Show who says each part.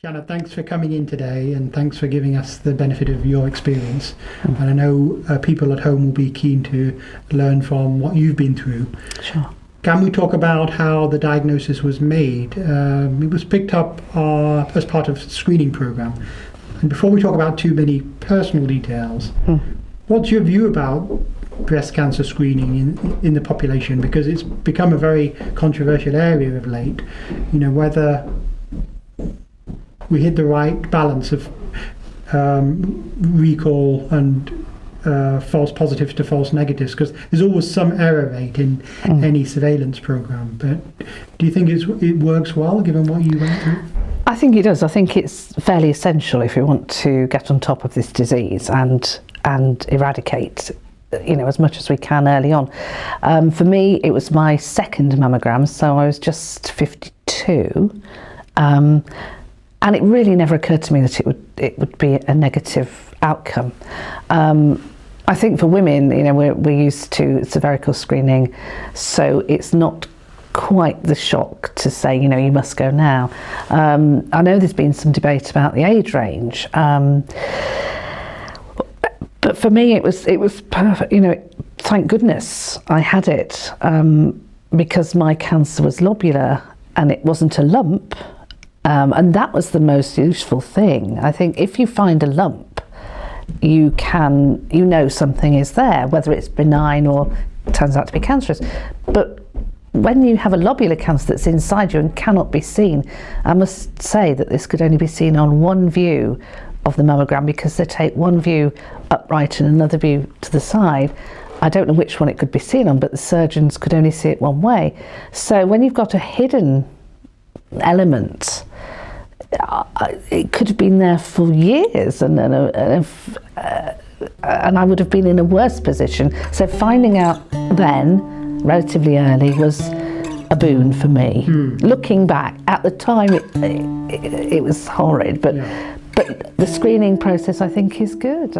Speaker 1: Janet, thanks for coming in today and thanks for giving us the benefit of your experience. And I know people at home will be keen to learn from what you've been through.
Speaker 2: Sure.
Speaker 1: Can we talk about how the diagnosis was made? It was picked up as part of the screening program. And before we talk about too many personal details, what's your view about breast cancer screening in the population? Because it's become a very controversial area of late. You know, whether we hit the right balance of recall and false positives to false negatives, because there's always some error rate in any surveillance program. But do you think it works well, given what you went through?
Speaker 2: I think it does. I think it's fairly essential if we want to get on top of this disease and eradicate, you know, as much as we can early on. For me, it was my second mammogram, so I was just 52. And it really never occurred to me that it would be a negative outcome. I think for women, you know, we're used to cervical screening, so it's not quite the shock to say, you know, you must go now. I know there's been some debate about the age range, but for me it was perfect. You know, thank goodness I had it, because my cancer was lobular and it wasn't a lump. And that was the most useful thing. I think if you find a lump, you know something is there, whether it's benign or turns out to be cancerous. But when you have a lobular cancer that's inside you and cannot be seen, I must say that this could only be seen on one view of the mammogram, because they take one view upright and another view to the side. I don't know which one it could be seen on, but the surgeons could only see it one way. So when you've got a hidden element, it could have been there for years, and I would have been in a worse position. So finding out then, relatively early, was a boon for me. Looking back, at the time it was horrid, but the screening process, I think, is good.